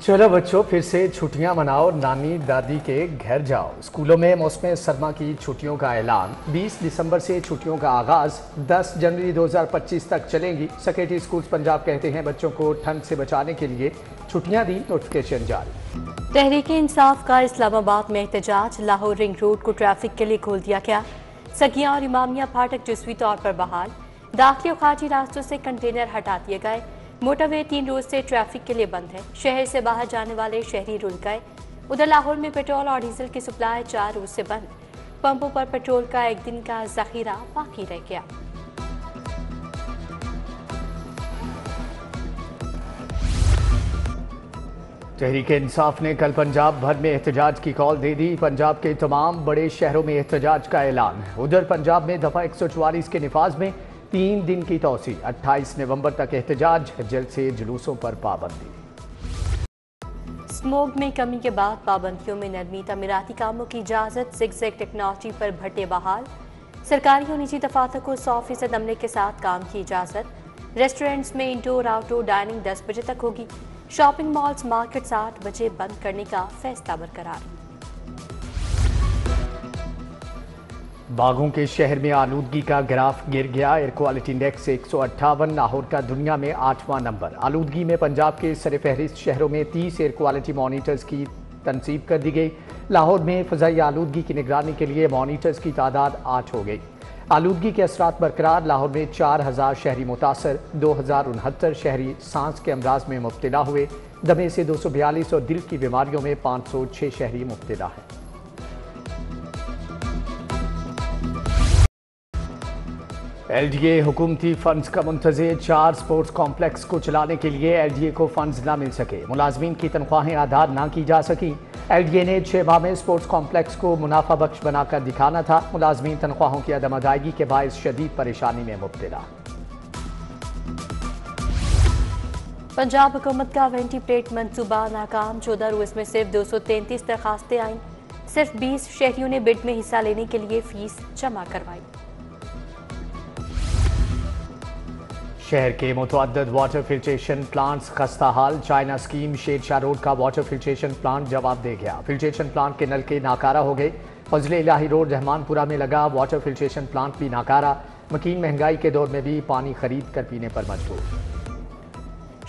चलो बच्चों, फिर से छुट्टियां मनाओ, नानी दादी के घर जाओ। स्कूलों में मौसम सरमा की छुट्टियों का ऐलान। 20 दिसंबर से छुट्टियों का आगाज 10 जनवरी 2025 तक चलेंगी। सेक्रेटरी स्कूल्स पंजाब कहते हैं बच्चों को ठंड से बचाने के लिए छुट्टियां दी, नोटिफिकेशन जारी। तहरीक इंसाफ का इस्लामाबाद में एहतजाज। लाहौर रिंग रोड को ट्रैफिक के लिए खोल दिया गया। सगिया और इमामिया फाटक जुज़वी तौर पर बहाल। दाखिली और खारजी रास्तों से कंटेनर हटा दिए गए। मोटरवे 3 रोज से ट्रैफिक के लिए बंद है। शहर से बाहर जाने वाले शहरी रुक गए। उधर लाहौर में पेट्रोल और डीजल की सप्लाई 4 रोज से बंद। पंपों पर पेट्रोल का एक दिन का जखीरा बाकी रह गया। तहरीक इंसाफ ने कल पंजाब भर में एहतजाज की कॉल दे दी। पंजाब के तमाम बड़े शहरों में एहतजाज का ऐलान। उधर पंजाब में दफा 144 के निफाज में 3 दिन की तोसी। 28 नवंबर तक एहतजाज, जल्द से जुलूसों पर पाबंदी। स्मोक में कमी के बाद पाबंदियों में नरमी। तमीराती कामों की इजाजत। ज़िगज़ैग टेक्नोलॉजी पर भट्टे बहाल। सरकारी और निजी दफातर को 100% अमले के साथ काम की इजाजत। रेस्टोरेंट्स में इंडोर आउटडोर डाइनिंग 10 बजे तक होगी। शॉपिंग मॉल्स मार्केट 8 बजे बंद करने का फैसला बरकरार। बागों के शहर में आलूदगी का ग्राफ गिर गया। एयर क्वालिटी इंडेक्स 158, लाहौर का दुनिया में 8वां नंबर। आलूदगी में पंजाब के सरफहरिस्त शहरों में 30 एयर क्वालिटी मॉनिटर्स की तनसीब कर दी गई। लाहौर में फ़ज़ाई आलूदगी की निगरानी के लिए मॉनिटर्स की तादाद 8 हो गई। आलूदगी के असरात बरकरार। लाहौर में 4000 शहरी मुतासर। 2069 शहरी सांस के अमराज में मुब्तला हुए। दमे से 242 और दिल की बीमारियों में 506 शहरी मुब्तला हैं। LDA हुकूमती फंड्स का मुंतज़िर। 4 स्पोर्ट्स कॉम्प्लेक्स को चलाने के लिए LDA को फंड्स ना मिल सके। मुलाजमीन की तनख्वाहें आधार ना की जा सकी। LDA ने 6 माह में स्पोर्ट्स कॉम्प्लेक्स को मुनाफा बख्श बनाकर दिखाना था। मुलाजमीन तनख्वाहों की अदम अदायगी के बायस शदीद परेशानी में मुब्तला। पंजाब हुकूमत का वेंटिप्लेट मंसूबा नाकाम। 14 रोज में सिर्फ 233 दरखास्तें आईं। सिर्फ 20 शहरियों ने बिड में हिस्सा लेने के लिए फीस जमा करवाई। शहर के मुतअद्दिद वाटर फिल्ट्रेशन प्लांट्स खस्ता हाल। चाइना स्कीम शेरशाह रोड का वाटर फिल्ट्रेशन प्लांट जवाब दे गया। फिल्ट्रेशन प्लांट के नलके नाकारा हो गए। फजले इलाही रोड रहमानपुरा में लगा वाटर फिल्ट्रेशन प्लांट भी नाकारा। मकीन महंगाई के दौर में भी पानी खरीद कर पीने पर मजबूर।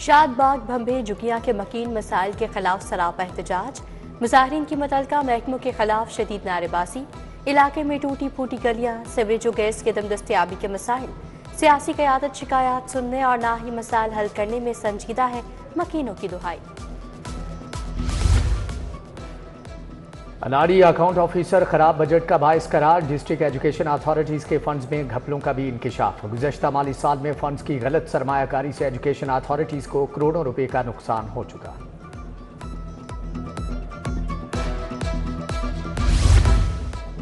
शादबाग भंभे जुकिया के मकीन मसाइल के खिलाफ सरापा एहतजाज। मुजाहिरीन की मुतल्लिका महकमों के खिलाफ शदीद नारेबाजी। इलाके में टूटी फूटी गलियां, सीवरेज और गैस के दम दस्तियाबी के मसाइल। सियासी क़यादत शिकायत सुनने और ना ही मसाइल हल करने में संजीदा है, मकीनों की दुहाई। अनाड़ी अकाउंट ऑफिसर खराब बजट का बायस करार। डिस्ट्रिक्ट एजुकेशन अथॉरिटीज़ के फंड्स में घपलों का भी इंकिशाफ। गुज़श्ता माली साल में फंड्स की गलत सरमायाकारी से एजुकेशन अथॉरिटीज़ को करोड़ों रुपए का नुकसान हो चुका।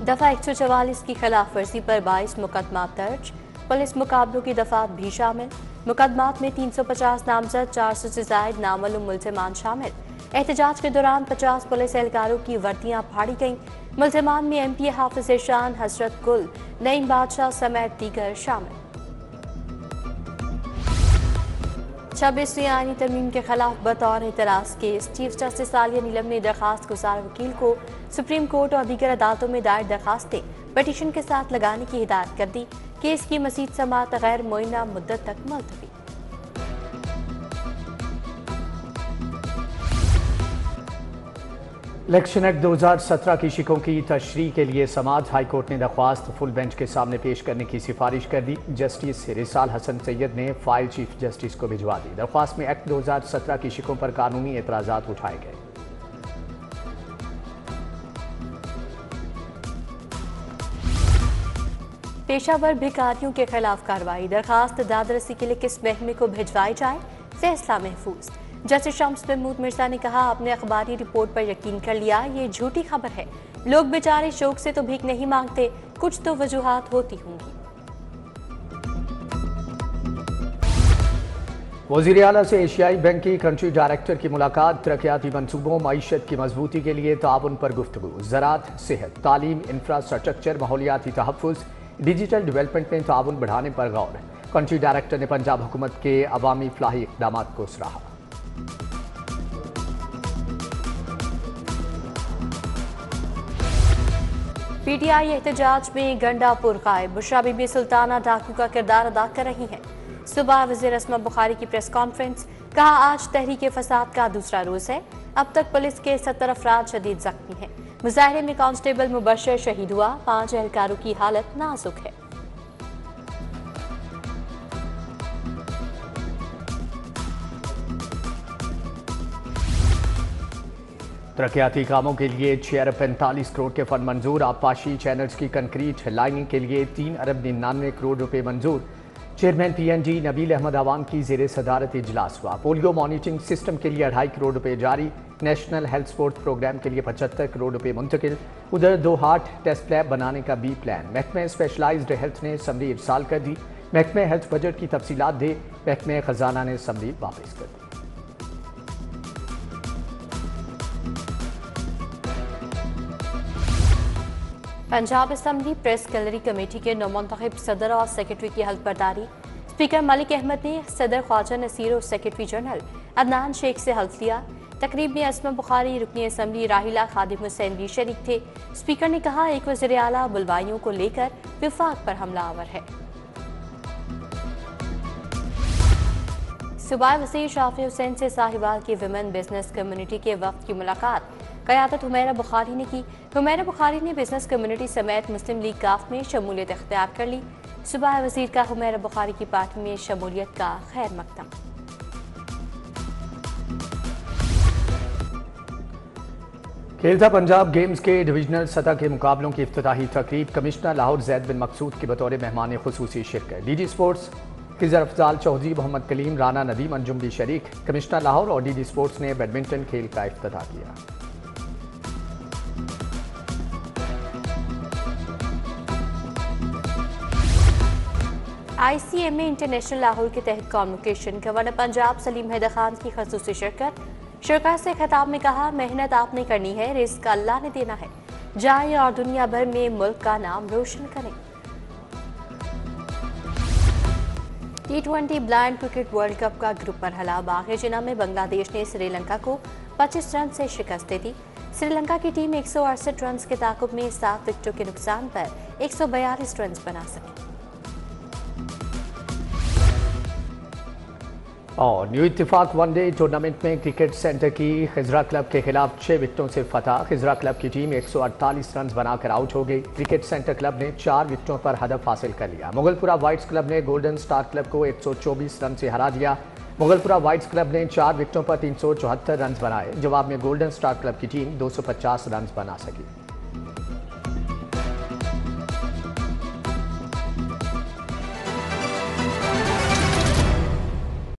दफा 144 की खिलाफ वर्जी पर 22 मुकदमा दर्ज। पुलिस मुकाबलों की दफात भी शामिल। मुकदमात में 350 नामजद, 400 से जायद नामालूम मुल्ज़िमान शामिल। एहतजाज के दौरान 50 पुलिस एहलकारों की वर्दियां फाड़ी गईं। मुल्ज़िमान में MP हाफिज शान, हसरत गुल, नईम बादशाह समेत दीगर शामिल। 26वीं आईनी तरमीम के खिलाफ बतौर एतराज़ केस। चीफ जस्टिस आलिया नीलम ने दरखास्त गुजार वकील को सुप्रीम कोर्ट और दीगर अदालतों में दायर दरखास्तें पटिशन के साथ लगाने की हिदायत कर दी। केस की मज़ीद समाअत गैर मुअय्यना मुद्दत तक मुलतवी। इलेक्शन एक्ट 2017 की शिकों की तशरीह के लिए समाअत। हाई कोर्ट ने दरख्वास्त फुल बेंच के सामने पेश करने की सिफारिश कर दी। जस्टिस रिसाल हसन सैयद ने फाइल चीफ जस्टिस को भिजवा दी। दरख्वास्त में एक्ट 2017 की शिकों पर कानूनी एतराज़ात उठाए गए। पेशावर भिखारियों के खिलाफ कार्रवाई। दरखास्त दादरसी के लिए किस महकमे को भिजवाई जाए, फैसला महफूज। जस्टिस शम्स महमूद मिर्जा ने कहा, आपने अखबारी रिपोर्ट पर यकीन कर लिया, ये झूठी खबर है। लोग बेचारे शौक से तो भीख नहीं मांगते, कुछ तो वजूहात होती होंगी। वज़ीर आला से एशियाई बैंक की कंट्री डायरेक्टर की मुलाकात। तरक्याती मंसूबों, मईशत की मजबूती के लिए ताउन पर गुफ्तगू। ज़राअत, सेहत, तालीम, इंफ्रास्ट्रक्चर, माहौलियाती तहफ़्फ़ुज़, डिजिटल डेवलपमेंट में ताउन बढ़ाने पर गौर। कंट्री डायरेक्टर ने पंजाब हुकूमत के अवामी फलाही इक़दामात को सराहा। पीटीआई एहतजाज में गंडापुर गायब, बुशरा बीबी सुल्ताना डाकू का किरदार अदा कर रही हैं। सुबह वज़ीर अस्मा बुखारी की प्रेस कॉन्फ्रेंस, कहा आज तहरीक फसाद का दूसरा रोज है। अब तक पुलिस के 70 अफराद शदीद जख्मी हैं। मुजाहरे में कांस्टेबल मुबशर शहीद हुआ, 5 एहलकारों की हालत नाजुक है। तरक्याती कामों के लिए 6 अरब 45 करोड़ के फंड मंजूर। आबपाशी चैनल्स की कंक्रीट लाइनिंग के लिए 3 अरब 99 करोड़ रुपए मंजूर। चेयरमैन पीएनजी नबील अहमद अवान की जेर सदारत इजलास हुआ। पोलियो मॉनिटरिंग सिस्टम के लिए 2.5 करोड़ रुपए जारी। नेशनल हेल्थ स्पोर्ट प्रोग्राम के लिए 75 करोड़ रुपए मुंतकिल। उधर 2 हार्ट टेस्ट लैब बनाने का बी प्लान। महकमे स्पेशलाइज्ड हेल्थ ने समरी इरसाल कर दी। महकमे हेल्थ बजट की तफसीलात दे, महकमे खजाना ने समरी वापस कर दी। Punjab assembly press gallery committee के नौमुंतखब सदर और सेक्रेटरी की हल्फ बर्दारी। स्पीकर मलिक अहमद ने सदर ख्वाजा नसीर और सेक्रेटरी जनरल अदनान शेख से हल्फ लिया। तकरीब में अस्मा बुखारी, रुकनी असम्बली राहिला खादिम हुसैन भी शरीक थे। स्पीकर ने कहा एक वज़ीर आला बुलवाइयों को लेकर विफाक पर हमलावर है। सूबाई वज़ीर शाफी हुसैन से साहिवाल की विमेन बिजनेस कम्युनिटी के वफ्द की मुलाकात क़यादत हुमैरा बुखारी ने की। हुमैरा बुखारी ने बिजनेस कम्युनिटी समेत मुस्लिम लीग काफ में शमूलियत इख्तियार कर ली। सूबाई वज़ीर का हुमैरा बुखारी की पार्टी में शमूलियत का खैर मकदम। खेलता पंजाब गेम्स के डिविजनल सतह के मुकाबलों की इफ्तिताही तकरीब। कमिश्नर लाहौर जैद बिन मकसूद की बतौर मेहमान खुसूसी शिरकत। डीजी स्पोर्ट्स खिजर अफजाल चौधरी, मोहम्मद कलीम, राना नदीम अंजुम भी शरीक। कमिश्नर लाहौर और डीजी स्पोर्ट्स ने बैडमिंटन खेल का इफ्तिताह किया। ICMA इंटरनेशनल लाहौर के तहत कॉन्वोकेशन। गवर्नर पंजाब सलीम हैदर खान की खसूसी शिरकत से खिताब में कहा मेहनत आपने करनी है, रिस्क अल्लाह ने देना है। जाएं और दुनिया भर में मुल्क का नाम रोशन करें। T20 blind cricket world cup का ग्रुप मरहला। बाघेजिना में बांग्लादेश ने श्रीलंका को 25 रन से शिकस्त दे दी। श्रीलंका की टीम 168 रन के ताकुब में 7 विकेटों के नुकसान पर 142 रन बना सकी। और न्यू इत्तेफाक वनडे टूर्नामेंट में क्रिकेट सेंटर की खिजरा क्लब के खिलाफ 6 विकेटों से फतह। खिजरा क्लब की टीम 148 रन बनाकर आउट हो गई। क्रिकेट सेंटर क्लब ने 4 विकेटों पर हदफ हासिल कर लिया। मुगलपुरा वाइट्स क्लब ने गोल्डन स्टार क्लब को 124 रन से हरा दिया। मुगलपुरा वाइट्स क्लब ने 4 विकेटों पर 374 रन बनाए। जवाब में गोल्डन स्टार क्लब की टीम 250 रन बना सकी।